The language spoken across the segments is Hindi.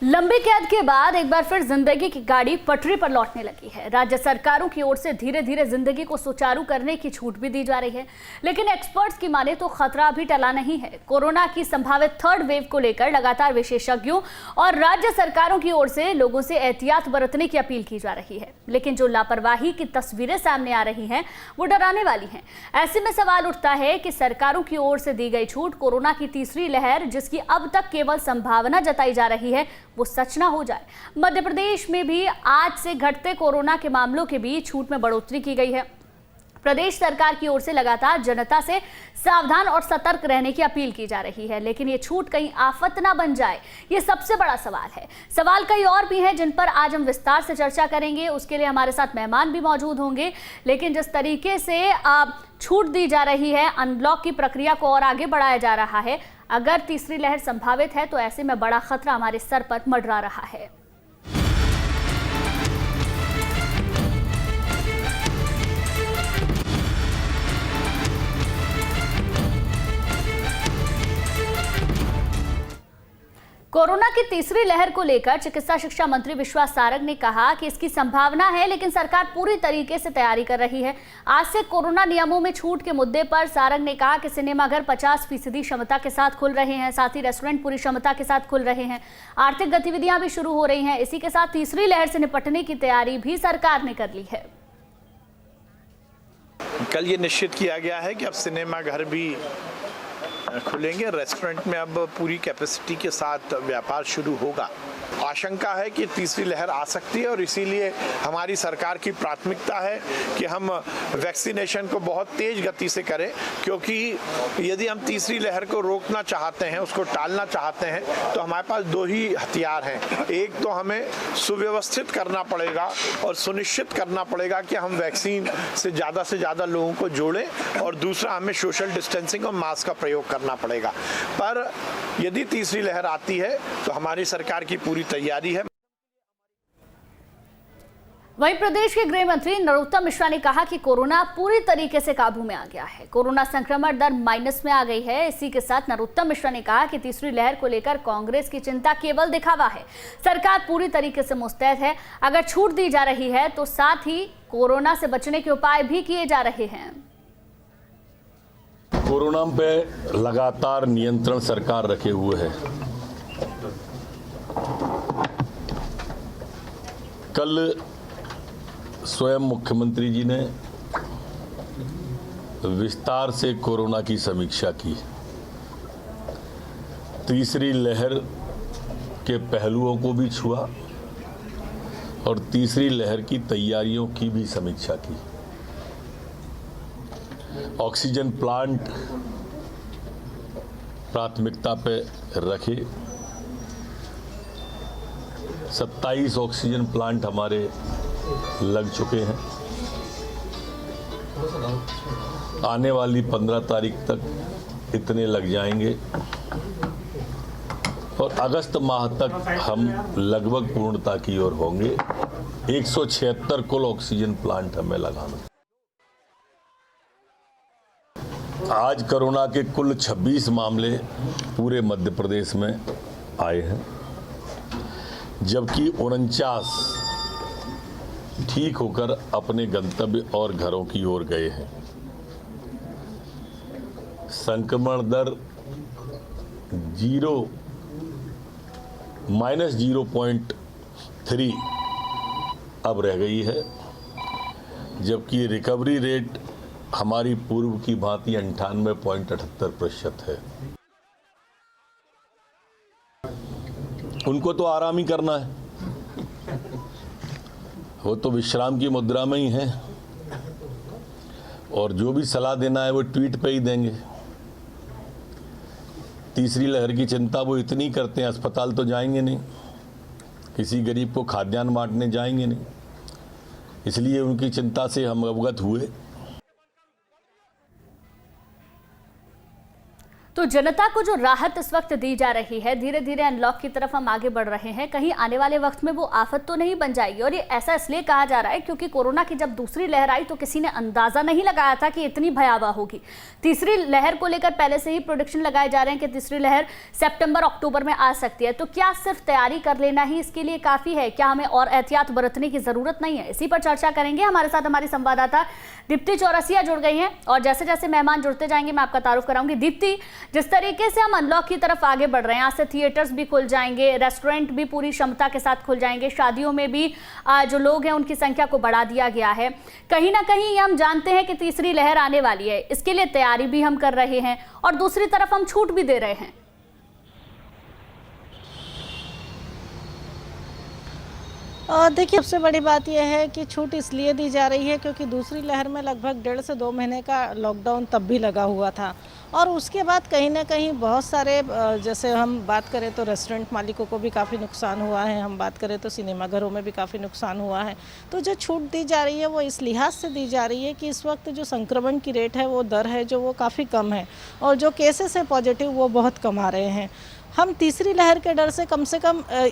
लंबी कैद के बाद एक बार फिर जिंदगी की गाड़ी पटरी पर लौटने लगी है। राज्य सरकारों की ओर से धीरे धीरे जिंदगी को सुचारू करने की छूट भी दी जा रही है, लेकिन एक्सपर्ट्स की माने तो खतरा भी टला नहीं है। कोरोना की संभावित थर्ड वेव को लेकर लगातार विशेषज्ञों और राज्य सरकारों की ओर से लोगों से एहतियात बरतने की अपील की जा रही है, लेकिन जो लापरवाही की तस्वीरें सामने आ रही हैं वो डराने वाली हैं। ऐसे में सवाल उठता है कि सरकारों की ओर से दी गई छूट कोरोना की तीसरी लहर, जिसकी अब तक केवल संभावना जताई जा रही है, वो सच ना हो जाए। मध्य प्रदेश में भी आज से घटते कोरोना के मामलों के बीच छूट में बढ़ोतरी की गई है। प्रदेश सरकार की ओर से लगातार जनता से सावधान और सतर्क रहने की अपील की जा रही है, लेकिन ये छूट कहीं आफत ना बन जाए, ये सबसे बड़ा सवाल है। सवाल कई और भी हैं जिन पर आज हम विस्तार से चर्चा करेंगे। उसके लिए हमारे साथ मेहमान भी मौजूद होंगे, लेकिन जिस तरीके से छूट दी जा रही है, अनलॉक की प्रक्रिया को और आगे बढ़ाया जा रहा है, अगर तीसरी लहर संभावित है तो ऐसे में बड़ा खतरा हमारे सर पर मंडरा रहा है। कोरोना की तीसरी लहर को लेकर चिकित्सा शिक्षा मंत्री विश्वास सारंग ने कहा कि इसकी संभावना है, लेकिन सरकार पूरी तरीके से तैयारी कर रही है। आज से कोरोना नियमों में छूट के मुद्दे पर सारंग ने कहा कि सिनेमाघर 50% क्षमता के साथ खुल रहे हैं, साथ ही रेस्टोरेंट पूरी क्षमता के साथ खुल रहे हैं, आर्थिक गतिविधियां भी शुरू हो रही हैं। इसी के साथ तीसरी लहर से निपटने की तैयारी भी सरकार ने कर ली है। कल ये निश्चित किया गया है कि अब सिनेमाघर भी खुलेंगे, रेस्टोरेंट में अब पूरी कैपेसिटी के साथ व्यापार शुरू होगा। आशंका है कि तीसरी लहर आ सकती है और इसीलिए हमारी सरकार की प्राथमिकता है कि हम वैक्सीनेशन को बहुत तेज गति से करें, क्योंकि यदि हम तीसरी लहर को रोकना चाहते हैं, उसको टालना चाहते हैं, तो हमारे पास दो ही हथियार हैं। एक तो हमें सुव्यवस्थित करना पड़ेगा और सुनिश्चित करना पड़ेगा कि हम वैक्सीन से ज़्यादा लोगों को जोड़ें, और दूसरा हमें सोशल डिस्टेंसिंग और मास्क का प्रयोग करना पड़ेगा। पर यदि तीसरी लहर आती है तो हमारी सरकार की पूरी तैयारी है। वहीं प्रदेश के गृह मंत्री नरोत्तम मिश्रा ने कहा कि कोरोना पूरी तरीके से काबू में आ गया है, कोरोना संक्रमण दर माइनस में आ गई है। इसी के साथ नरोत्तम मिश्रा ने कहा कि तीसरी लहर को लेकर कांग्रेस की चिंता केवल दिखावा है, सरकार पूरी तरीके से मुस्तैद है। अगर छूट दी जा रही है तो साथ ही कोरोना से बचने के उपाय भी किए जा रहे हैं। कोरोना पे लगातार नियंत्रण सरकार रखे हुए है। कल स्वयं मुख्यमंत्री जी ने विस्तार से कोरोना की समीक्षा की, तीसरी लहर के पहलुओं को भी छुआ और तीसरी लहर की तैयारियों की भी समीक्षा की। ऑक्सीजन प्लांट प्राथमिकता पे रखे। 27 ऑक्सीजन प्लांट हमारे लग चुके हैं। आने वाली 15 तारीख तक इतने लग जाएंगे और अगस्त माह तक हम लगभग पूर्णता की ओर होंगे। 176 कुल ऑक्सीजन प्लांट हमें लगाना। आज कोरोना के कुल 26 मामले पूरे मध्य प्रदेश में आए हैं, जबकि 49 ठीक होकर अपने गंतव्य और घरों की ओर गए हैं। संक्रमण दर -0.3 अब रह गई है, जबकि रिकवरी रेट हमारी पूर्व की भांति 98.78% है। उनको तो आराम ही करना है, वो तो विश्राम की मुद्रा में ही है, और जो भी सलाह देना है वो ट्वीट पे ही देंगे। तीसरी लहर की चिंता वो इतनी करते हैं, अस्पताल तो जाएंगे नहीं, किसी गरीब को खाद्यान्न बांटने जाएंगे नहीं, इसलिए उनकी चिंता से हम अवगत हुए। तो जनता को जो राहत इस वक्त दी जा रही है, धीरे धीरे अनलॉक की तरफ हम आगे बढ़ रहे हैं, कहीं आने वाले वक्त में वो आफत तो नहीं बन जाएगी। और ये ऐसा इसलिए कहा जा रहा है क्योंकि कोरोना की जब दूसरी लहर आई तो किसी ने अंदाजा नहीं लगाया था कि इतनी भयावह होगी। तीसरी लहर को लेकर पहले से ही प्रोडिक्शन लगाए जा रहे हैं कि तीसरी लहर सितंबर अक्टूबर में आ सकती है। तो क्या सिर्फ तैयारी कर लेना ही इसके लिए काफी है? क्या हमें और एहतियात बरतने की जरूरत नहीं है? इसी पर चर्चा करेंगे। हमारे साथ हमारी संवाददाता दीप्ति चौरसिया जुड़ गई हैं और जैसे जैसे मेहमान जुड़ते जाएंगे मैं आपका तारुफ कराऊंगी। दीप्ति, जिस तरीके से हम अनलॉक की तरफ आगे बढ़ रहे हैं, आज से थिएटर्स भी खुल जाएंगे, रेस्टोरेंट भी पूरी क्षमता के साथ खुल जाएंगे, शादियों में भी जो लोग हैं उनकी संख्या को बढ़ा दिया गया है। कहीं ना कहीं हम जानते हैं कि तीसरी लहर आने वाली है, इसके लिए तैयारी भी हम कर रहे हैं और दूसरी तरफ हम छूट भी दे रहे हैं। देखिए, सबसे बड़ी बात यह है कि छूट इसलिए दी जा रही है क्योंकि दूसरी लहर में लगभग 1.5 से 2 महीने का लॉकडाउन तब भी लगा हुआ था और उसके बाद कहीं ना कहीं बहुत सारे, जैसे हम बात करें तो रेस्टोरेंट मालिकों को भी काफ़ी नुकसान हुआ है, हम बात करें तो सिनेमा घरों में भी काफ़ी नुकसान हुआ है। तो जो छूट दी जा रही है वो इस लिहाज से दी जा रही है कि इस वक्त जो संक्रमण की रेट है, वो दर है जो वो काफ़ी कम है और जो केसेस है पॉजिटिव वो बहुत कम आ रहे हैं। हम तीसरी लहर के डर से कम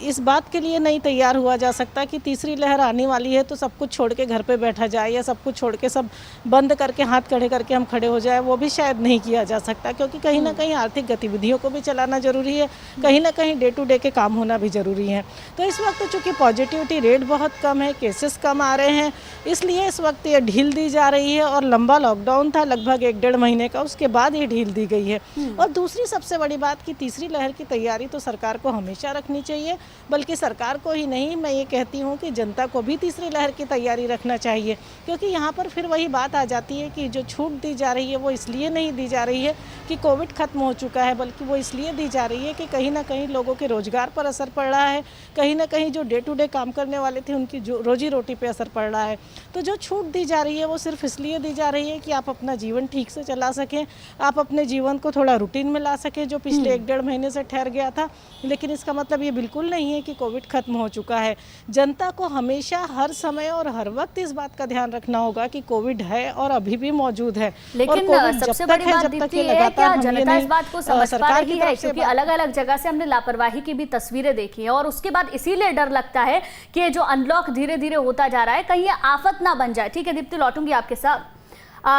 इस बात के लिए नहीं तैयार हुआ जा सकता कि तीसरी लहर आने वाली है तो सब कुछ छोड़ के घर पे बैठा जाए या सब कुछ छोड़ के सब बंद करके हाथ खड़े करके हम खड़े हो जाए, वो भी शायद नहीं किया जा सकता क्योंकि कहीं ना कहीं आर्थिक गतिविधियों को भी चलाना ज़रूरी है, कहीं ना कहीं डे टू डे के काम होना भी ज़रूरी है। तो इस वक्त चूँकि पॉजिटिविटी रेट बहुत कम है, केसेस कम आ रहे हैं, इसलिए इस वक्त ये ढील दी जा रही है और लंबा लॉकडाउन था लगभग 1-1.5 महीने का, उसके बाद ये ढील दी गई है। और दूसरी सबसे बड़ी बात कि तीसरी लहर की तैयारी तो सरकार को हमेशा रखनी चाहिए, बल्कि सरकार को ही नहीं, मैं ये कहती हूँ कि जनता को भी तीसरी लहर की तैयारी रखना चाहिए क्योंकि यहाँ पर फिर वही बात आ जाती है कि जो छूट दी जा रही है वो इसलिए नहीं दी जा रही है कि कोविड खत्म हो चुका है, बल्कि वो इसलिए दी जा रही है कि कहीं ना कहीं लोगों के रोजगार पर असर पड़ रहा है, कहीं ना कहीं जो डे टू डे काम करने वाले थे उनकी जो रोजी रोटी पे असर पड़ रहा है। तो जो छूट दी जा रही है वो सिर्फ इसलिए दी जा रही है कि आप अपना जीवन ठीक से चला सकें, आप अपने जीवन को थोड़ा रूटीन में ला सकें जो पिछले 1-1.5 महीने से ठहर गया था। लेकिन इसका मतलब ये बिल्कुल नहीं है कि कोविड खत्म हो चुका है। जनता को हमेशा हर समय और हर वक्त इस बात का ध्यान रखना होगा कि कोविड है और अभी भी मौजूद है। लेकिन सबसे बड़ी बात दिखती है कि जनता इस बात को समझ पा रही है क्योंकि अलग अलग जगह से हमने लापरवाही की भी तस्वीरें देखी हैं और उसके बाद इसीलिए डर लगता है कि जो अनलॉक धीरे धीरे होता जा रहा है कहीं ये आफत ना बन जाए। ठीक है दीप्ति, लौटूंगी आपके साथ।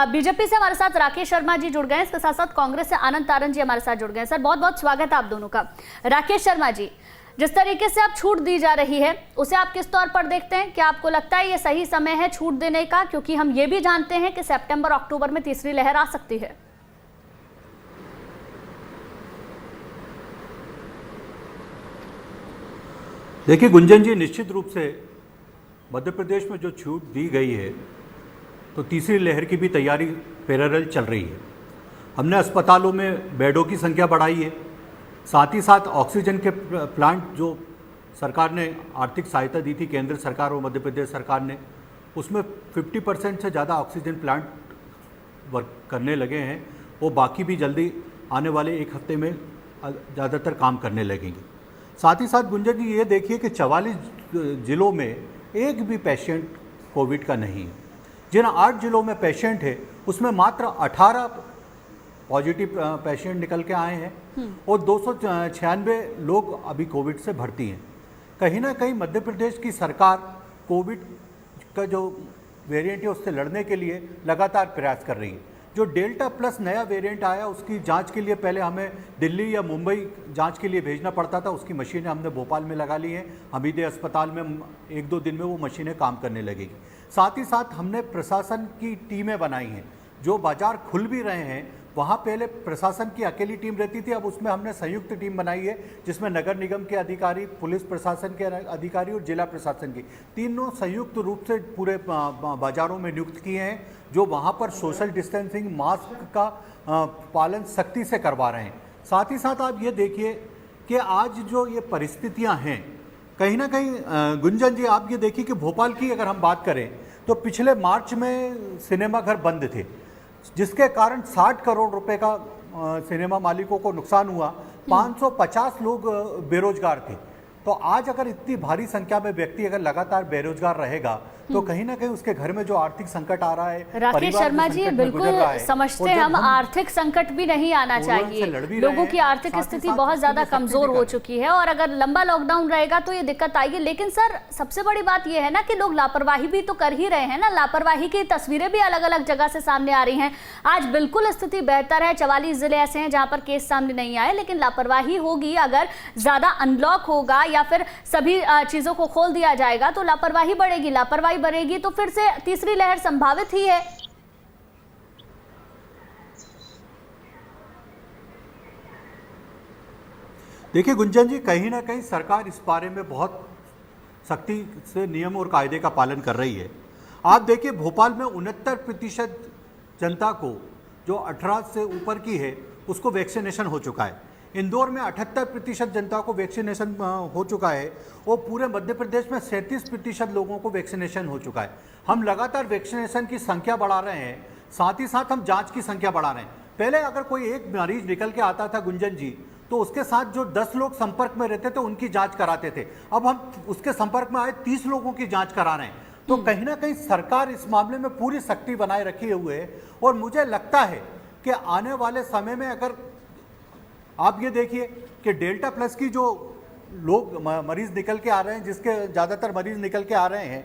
बीजेपी से हमारे साथ राकेश शर्मा जी जुड़ गए हैं, इसके साथ साथ कांग्रेस से आनंद तारन जी हमारे साथ जुड़ गए हैं। सर बहुत बहुत स्वागत है आप दोनों का। राकेश शर्मा जी, जिस तरीके से आप छूट दी जा रही है उसे आप किस तौर पर देखते हैं? क्या आपको लगता है ये सही समय है छूट देने का, क्योंकि हम ये भी जानते हैं कि सितंबर अक्टूबर में तीसरी लहर आ सकती है? देखिए गुंजन जी, निश्चित रूप से मध्य प्रदेश में जो छूट दी गई है तो तीसरी लहर की भी तैयारी पैरेलल चल रही है। हमने अस्पतालों में बेडों की संख्या बढ़ाई है, साथ ही साथ ऑक्सीजन के प्लांट जो सरकार ने आर्थिक सहायता दी थी, केंद्र सरकार और मध्य प्रदेश सरकार ने, उसमें 50% से ज़्यादा ऑक्सीजन प्लांट वर्क करने लगे हैं। वो बाकी भी जल्दी आने वाले 1 हफ्ते में ज़्यादातर काम करने लगेंगे। साथ ही साथ गुंजन जी ये देखिए कि 44 जिलों में एक भी पेशेंट कोविड का नहीं है। जिन 8 जिलों में पेशेंट है उसमें मात्र 18 पॉजिटिव पेशेंट निकल के आए हैं और 296 लोग अभी कोविड से भर्ती हैं। कहीं ना कहीं मध्य प्रदेश की सरकार कोविड का जो वेरिएंट है उससे लड़ने के लिए लगातार प्रयास कर रही है। जो डेल्टा प्लस नया वेरिएंट आया उसकी जांच के लिए पहले हमें दिल्ली या मुंबई जांच के लिए भेजना पड़ता था, उसकी मशीनें हमने भोपाल में लगा ली हैं। हमीदे अस्पताल में 1-2 दिन में वो मशीनें काम करने लगेगी। साथ ही साथ हमने प्रशासन की टीमें बनाई हैं। जो बाजार खुल भी रहे हैं वहाँ पहले प्रशासन की अकेली टीम रहती थी, अब उसमें हमने संयुक्त टीम बनाई है जिसमें नगर निगम के अधिकारी, पुलिस प्रशासन के अधिकारी और जिला प्रशासन की तीनों संयुक्त रूप से पूरे बाजारों में नियुक्त किए हैं, जो वहाँ पर सोशल डिस्टेंसिंग, मास्क का पालन सख्ती से करवा रहे हैं। साथ ही साथ आप ये देखिए कि आज जो ये परिस्थितियाँ हैं, कहीं ना कहीं गुंजन जी आप ये देखिए कि भोपाल की अगर हम बात करें तो पिछले मार्च में सिनेमा घर बंद थे, जिसके कारण 60 करोड़ रुपए का सिनेमा मालिकों को नुकसान हुआ। 550 लोग बेरोजगार थे। तो आज अगर इतनी भारी संख्या में व्यक्ति अगर लगातार बेरोजगार रहेगा तो कहीं ना कहीं उसके घर में जो आर्थिक संकट आ रहा है, राकेश परिवार शर्मा जो जी संकट में गुजर बिल्कुल रहा है, समझते और हैं जब हम, आर्थिक संकट भी नहीं आना कोरोना से चाहिए, लड़ भी लोगों रहे की हैं, आर्थिक साथ ही स्थिति साथ बहुत उसकी ज्यादा जो शक्ति कमजोर हो दिखाई। चुकी है और अगर लंबा लॉकडाउन रहेगा तो ये दिक्कत आएगी। लेकिन सर सबसे बड़ी बात ये है ना कि लोग लापरवाही भी तो कर ही रहे हैं ना, लापरवाही की तस्वीरें भी अलग अलग जगह से सामने आ रही हैं। आज बिल्कुल स्थिति बेहतर है, 44 जिले ऐसे हैं जहां पर केस सामने नहीं आए, लेकिन लापरवाही होगी, अगर ज्यादा अनलॉक होगा या फिर सभी चीजों को खोल दिया जाएगा तो लापरवाही बढ़ेगी, लापरवाही बढ़ेगी तो फिर से तीसरी लहर संभावित ही है। देखिए गुंजन जी, कहीं ना कहीं सरकार इस बारे में बहुत सख्ती से नियम और कायदे का पालन कर रही है। आप देखिए भोपाल में 69% जनता को जो 18 से ऊपर की है उसको वैक्सीनेशन हो चुका है। इंदौर में 78% जनता को वैक्सीनेशन हो चुका है और पूरे मध्य प्रदेश में 37% लोगों को वैक्सीनेशन हो चुका है। हम लगातार वैक्सीनेशन की संख्या बढ़ा रहे हैं, साथ ही साथ हम जांच की संख्या बढ़ा रहे हैं। पहले अगर कोई एक मरीज निकल के आता था गुंजन जी, तो उसके साथ जो 10 लोग संपर्क में रहते थे उनकी जांच कराते थे। अब हम उसके संपर्क में आए 30 लोगों की जांच करा रहे हैं। तो कहीं ना कहीं सरकार इस मामले में पूरी सख्ती बनाए रखे हुए है और मुझे लगता है कि आने वाले समय में अगर आप ये देखिए कि डेल्टा प्लस की जो लोग मरीज निकल के आ रहे हैं, जिसके ज़्यादातर मरीज निकल के आ रहे हैं,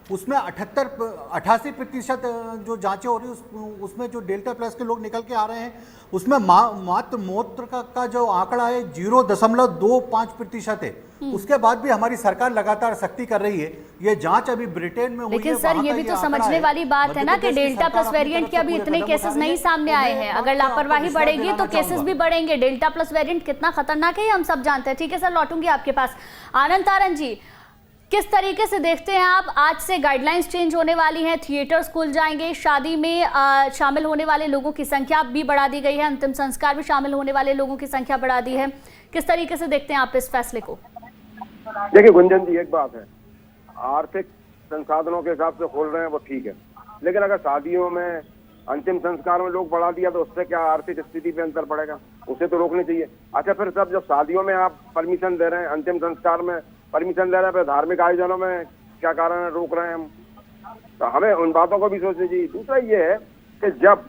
उसमें 88% जो जांचें हो रही है उसमें जो डेल्टा प्लस के लोग निकल के आ रहे हैं उसमें मात्र मौत का जो आंकड़ा है 0.25% है। उसके बाद भी हमारी सरकार लगातार सख्ती कर रही है। ये जांच अभी ब्रिटेन में हुई है। लेकिन सर ये भी तो समझने वाली बात है ना कि डेल्टा प्लस वेरिएंट के अभी इतने केसेस नहीं सामने आए हैं, अगर लापरवाही बढ़ेगी तो केसेस भी बढ़ेंगे। डेल्टा प्लस वेरिएंट कितना खतरनाक है हम सब जानते हैं। ठीक है सर, लौटूंगी आपके पास। आनंद तारन जी, किस तरीके से देखते हैं आप, आज से गाइडलाइंस चेंज होने वाली हैं, थिएटर्स खुल जाएंगे, शादी में शामिल होने वाले लोगों की संख्या भी बढ़ा दी गई है, अंतिम संस्कार में शामिल होने वाले लोगों की संख्या बढ़ा दी है, किस तरीके से देखते हैं आप इस फैसले को? देखिए गुंजन जी, एक बात है, आर्थिक संसाधनों के हिसाब से खोल रहे हैं वो ठीक है, लेकिन अगर शादियों में अंतिम संस्कार में लोग बढ़ा दिया तो उससे क्या आर्थिक स्थिति पे अंतर पड़ेगा? उसे तो रोकनी चाहिए। अच्छा फिर सब जब शादियों में आप परमिशन दे रहे हैं, अंतिम संस्कार में परमिशन दे रहे हैं, फिर धार्मिक आयोजनों में क्या कारण है रोक रहे हैं हम? तो हमें उन बातों को भी सोचनी चाहिए। दूसरा ये है कि जब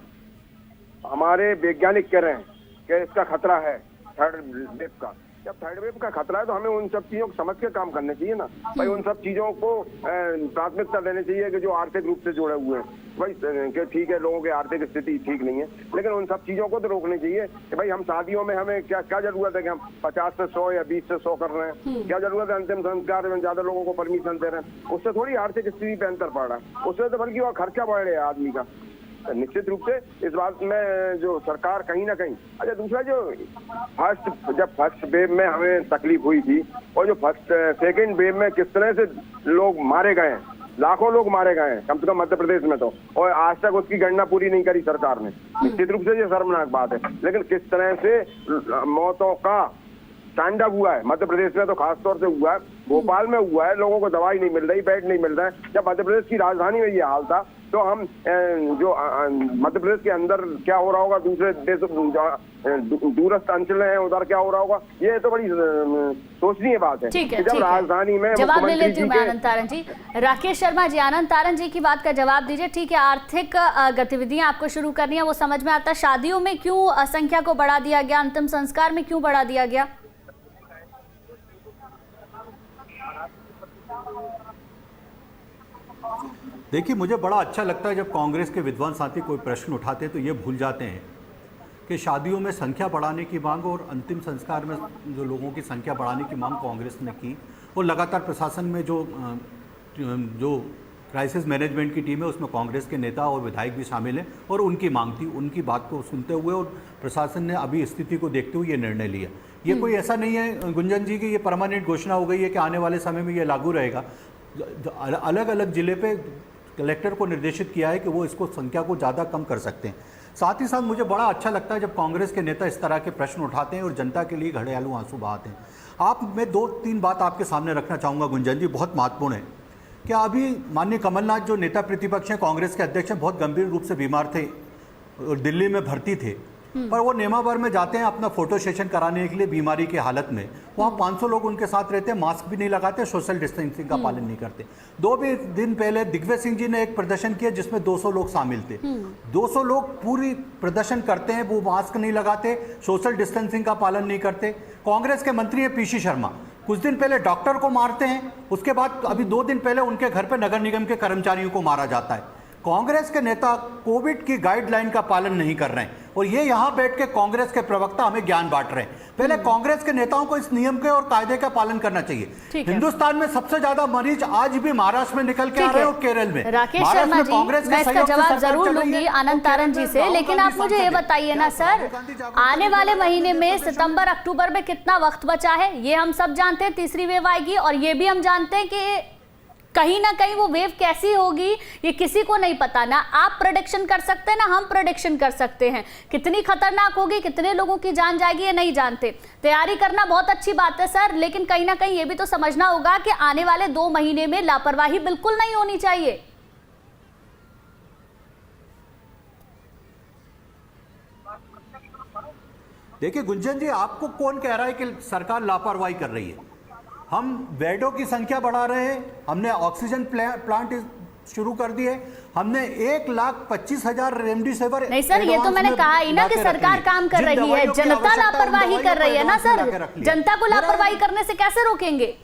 हमारे वैज्ञानिक कह रहे हैं कि इसका खतरा है थर्ड वेव का, जब थर्ड वेव का खतरा है तो हमें उन सब चीजों को समझ के काम करने चाहिए ना भाई। उन सब चीजों को प्राथमिकता देनी चाहिए कि जो आर्थिक रूप से जुड़े हुए हैं भाई, कि ठीक है लोगों की आर्थिक स्थिति ठीक नहीं है, लेकिन उन सब चीजों को तो रोकनी चाहिए कि भाई हम शादियों में हमें क्या क्या जरूरत है कि हम 50 से 100 या 20 से 100 कर रहे हैं? क्या जरूरत है अंतिम संस्कार में ज्यादा लोगों को परमिशन दे रहे हैं? उससे थोड़ी आर्थिक स्थिति पे अंतर पड़ रहा है, उससे तो बल्कि और खर्चा बढ़ रहा है आदमी का। निश्चित रूप से इस बात में जो सरकार कहीं ना कहीं, अच्छा दूसरा जो जब फर्स्ट वेव में हमें तकलीफ हुई थी और जो सेकेंड वेव में किस तरह से लोग मारे गए हैं, लाखों लोग मारे गए हैं कम से कम मध्य प्रदेश में तो, और आज तक उसकी गणना पूरी नहीं करी सरकार ने। निश्चित रूप से ये शर्मनाक बात है, लेकिन किस तरह से मौतों का तांडव हुआ है मध्य प्रदेश में तो खास तौर से हुआ है, भोपाल में हुआ है, लोगों को दवाई नहीं मिल रही, बेड नहीं मिल रहा है। जब मध्य प्रदेश की राजधानी में ये हाल था तो हम जो मध्य प्रदेश के अंदर क्या हो रहा होगा, दूसरे देश दूरस्थ अंचल हैं उधर क्या हो रहा होगा, ये तो बड़ी सोचनीय बात है। ठीक है, जब राजधानी में जवाब ले लेती हूँ मैं आनंद तारन जी। राकेश शर्मा जी, आनंद तारन जी की बात का जवाब दीजिए। ठीक है, आर्थिक गतिविधियां आपको शुरू करनी है वो समझ में आता है, शादियों में क्यों संख्या को बढ़ा दिया गया, अंतिम संस्कार में क्यों बढ़ा दिया गया? देखिए मुझे बड़ा अच्छा लगता है जब कांग्रेस के विद्वान साथी कोई प्रश्न उठाते हैं तो ये भूल जाते हैं कि शादियों में संख्या बढ़ाने की मांग और अंतिम संस्कार में जो लोगों की संख्या बढ़ाने की मांग कांग्रेस ने की, और लगातार प्रशासन में जो क्राइसिस मैनेजमेंट की टीम है उसमें कांग्रेस के नेता और विधायक भी शामिल हैं और उनकी मांग थी, उनकी बात को सुनते हुए और प्रशासन ने अभी स्थिति को देखते हुए ये निर्णय लिया। ये कोई ऐसा नहीं है गुंजन जी की ये परमानेंट घोषणा हो गई है कि आने वाले समय में ये लागू रहेगा। अलग अलग जिले पे कलेक्टर को निर्देशित किया है कि वो इसको संख्या को ज़्यादा कम कर सकते हैं। साथ ही साथ मुझे बड़ा अच्छा लगता है जब कांग्रेस के नेता इस तरह के प्रश्न उठाते हैं और जनता के लिए घड़ियालू आंसू बहाते हैं। मैं 2-3 बात आपके सामने रखना चाहूँगा गुंजन जी, बहुत महत्वपूर्ण है। क्या अभी माननीय कमलनाथ जो नेता प्रतिपक्ष हैं, कांग्रेस के अध्यक्ष हैं, बहुत गंभीर रूप से बीमार थे और दिल्ली में भर्ती थे, पर वो नेमावर में जाते हैं अपना फोटो सेशन कराने के लिए बीमारी की हालत में। वहाँ 500 लोग उनके साथ रहते हैं, मास्क भी नहीं लगाते, सोशल डिस्टेंसिंग का पालन नहीं करते। 2 दिन पहले दिग्विजय सिंह जी ने एक प्रदर्शन किया जिसमें 200 लोग शामिल थे। 200 लोग पूरी प्रदर्शन करते हैं, वो मास्क नहीं लगाते, सोशल डिस्टेंसिंग का पालन नहीं करते। कांग्रेस के मंत्री है पीसी शर्मा, कुछ दिन पहले डॉक्टर को मारते हैं, उसके बाद अभी 2 दिन पहले उनके घर पे नगर निगम के कर्मचारियों को मारा जाता है। कांग्रेस के नेता कोविड की गाइडलाइन का पालन नहीं कर रहे हैं और ये यहाँ बैठ के कांग्रेस के प्रवक्ता हमें ज्ञान बांट रहे हैं। पहले कांग्रेस के नेताओं को इस नियम के और कायदे का पालन करना चाहिए। हिंदुस्तान में सबसे ज्यादा मरीज आज भी महाराष्ट्र में निकल के आ रहे हैं और केरल में। राकेश शर्मा जी, मैं इसका जवाब जरूर लूंगी आनंद तारन जी से, लेकिन आप मुझे ये बताइए ना सर, आने वाले महीने में सितंबर अक्टूबर में कितना वक्त बचा है? ये हम सब जानते हैं तीसरी वेव आएगी, और ये भी हम जानते हैं कि कहीं ना कहीं वो वेव कैसी होगी ये किसी को नहीं पता। ना आप प्रेडिक्शन कर सकते हैं ना हम प्रेडिक्शन कर सकते हैं, कितनी खतरनाक होगी, कितने लोगों की जान जाएगी ये नहीं जानते। तैयारी करना बहुत अच्छी बात है सर, लेकिन कहीं ना कहीं ये भी तो समझना होगा कि आने वाले 2 महीने में लापरवाही बिल्कुल नहीं होनी चाहिए। देखिए गुंजन जी, आपको कौन कह रहा है कि सरकार लापरवाही कर रही है? हम बेडों की संख्या बढ़ा रहे हैं, हमने ऑक्सीजन प्लांट शुरू कर दिए, हमने 1,25,000 रेमडेसिविर। नहीं सर, ये तो मैंने कहा ही ना कि सरकार काम कर रही है, जनता लापरवाही कर रही है ना सर। जनता को लापरवाही करने से कैसे रोकेंगे?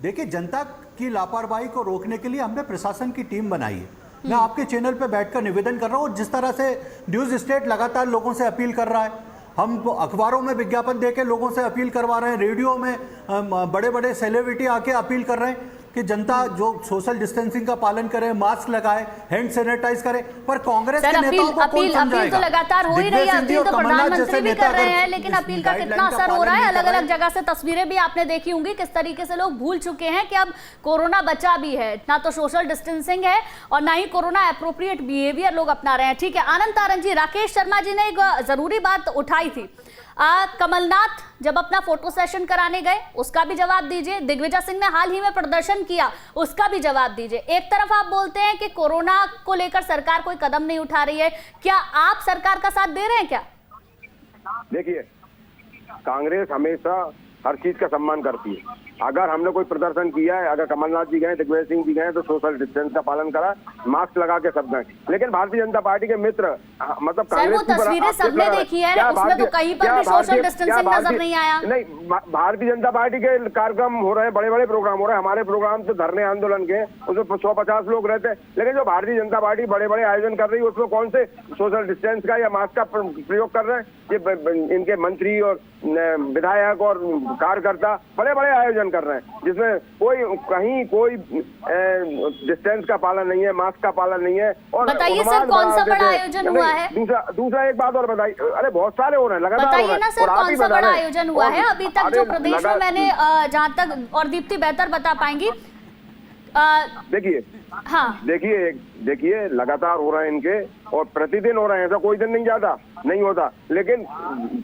देखिए, जनता की लापरवाही को रोकने के लिए हमने प्रशासन की टीम बनाई है। मैं आपके चैनल पे बैठकर निवेदन कर रहा हूँ, जिस तरह से न्यूज़ स्टेट लगातार लोगों से अपील कर रहा है, हम अखबारों में विज्ञापन देके लोगों से अपील करवा रहे हैं, रेडियो में बड़े बड़े सेलिब्रिटी आके अपील कर रहे हैं कि जनता जो सोशल डिस्टेंसिंग का पालन करे, मास्क लगाए, हैंड सैनिटाइज करे। पर कांग्रेस के नेताओं को कौन समझाएगा? अपील तो लगातार हो ही रही है, अपील तो प्रधानमंत्री भी कर रहे हैं, लेकिन अपील का कितना असर हो रहा है? अलग अलग जगह से तस्वीरें भी आपने देखी होंगी किस तरीके से लोग भूल चुके हैं कि अब कोरोना बचा भी है, ना तो सोशल डिस्टेंसिंग है और ना ही कोरोना एप्रोप्रिएट बिहेवियर लोग अपना रहे हैं। ठीक है आनंद तारन जी, राकेश शर्मा जी ने एक जरूरी बात उठाई थी, कमलनाथ जब अपना फोटो सेशन कराने गए उसका भी जवाब दीजिए, दिग्विजय सिंह ने हाल ही में प्रदर्शन किया उसका भी जवाब दीजिए। एक तरफ आप बोलते हैं कि कोरोना को लेकर सरकार कोई कदम नहीं उठा रही है, क्या आप सरकार का साथ दे रहे हैं क्या? देखिए, कांग्रेस हमेशा हर चीज का सम्मान करती है। अगर हमने कोई प्रदर्शन किया है, अगर कमलनाथ जी गए, दिग्विजय सिंह जी गए, तो सोशल डिस्टेंस का पालन करा, मास्क लगा के सब गए। लेकिन भारतीय जनता पार्टी के मित्र मतलब कांग्रेस की तस्वीरें सबने देखी है, उसमें तो कहीं पर भी सोशल डिस्टेंसिंग नजर नहीं आया। नहीं, भारतीय जनता पार्टी के कार्यक्रम हो रहे हैं, बड़े बड़े प्रोग्राम हो रहे हैं, हमारे प्रोग्राम तो धरने आंदोलन के, उसमें 150 लोग रहते हैं। लेकिन जो भारतीय जनता पार्टी बड़े बड़े आयोजन कर रही है उसमें कौन से सोशल डिस्टेंस का या मास्क का प्रयोग कर रहे हैं? ये इनके मंत्री और विधायक और कार्यकर्ता बड़े बड़े आयोजन कर रहे हैं जिसमें कहीं कोई डिस्टेंस का पालन नहीं है, मास्क का पालन नहीं है। और बताइए सर, कौन सा बड़ा आयोजन हुआ है? दूसरा एक बात और बताइए, अरे बहुत सारे हो रहे हैं लगातार। बताइए ना सर, कौन सा बड़ा आयोजन हुआ है अभी तक जो प्रदेश में? मैंने जहाँ तक, और दीप्ति बेहतर बता पाएंगी। देखिए हाँ, देखिए लगातार हो रहे हैं इनके, और प्रतिदिन हो रहे हैं, ऐसा कोई दिन नहीं जाता नहीं होता। लेकिन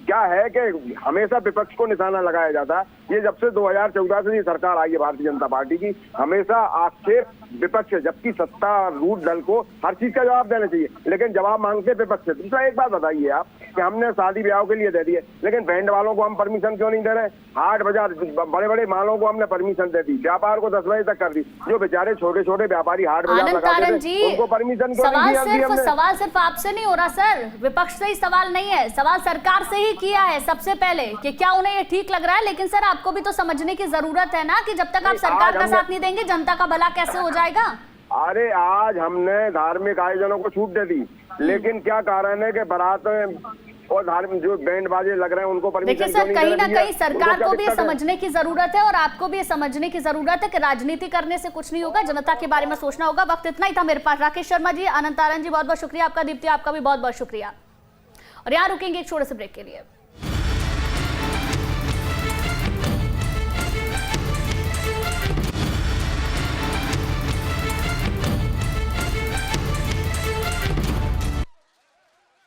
क्या है कि हमेशा विपक्ष को निशाना लगाया जाता है। ये जब से 2014 से ये सरकार आई है भारतीय जनता पार्टी की, हमेशा आक्षेप विपक्ष है, जबकि सत्तारूढ़ दल को हर चीज का जवाब देना चाहिए, लेकिन जवाब मांगते विपक्ष है। दूसरा एक बात बताइए आप कि हमने शादी ब्याह के लिए दे दिए, लेकिन बैंड वालों को हम परमिशन क्यों नहीं दे रहे? हाट बाजार बड़े बड़े मालों को हमने परमिशन दे दी, व्यापार को 10 बजे तक कर दी। जो बेचारे छोटे छोटे व्यापारी हाट बाजार लगाते थे उनको परमिशन क्यों नहीं दी? सवाल सिर्फ आपसे नहीं हो रहा सर, विपक्ष से ही सवाल नहीं है, सवाल सरकार से ही किया है सबसे पहले कि क्या उन्हें ये ठीक लग रहा है। लेकिन सर आपको भी तो समझने की जरूरत है ना कि जब तक आप सरकार का साथ नहीं देंगे जनता का भला कैसे हो जाएगा? अरे आज हमने धार्मिक आयोजनों को छूट दे दी, लेकिन क्या कारण है कि बारात और धार्मिक जो बैंड बाजे लग रहे हैं उनको परमिशन देखिए सर, कहीं ना कहीं सरकार को भी ये समझने की जरूरत है और आपको भी ये समझने की जरूरत है कि राजनीति करने से कुछ नहीं होगा, जनता के बारे में सोचना होगा। वक्त इतना ही था मेरे पास। राकेश शर्मा जी, आनंद तारन जी, बहुत बहुत शुक्रिया आपका। दीप्ति, आपका भी बहुत बहुत शुक्रिया। और यहाँ रुकेंगे एक छोटे से ब्रेक के लिए।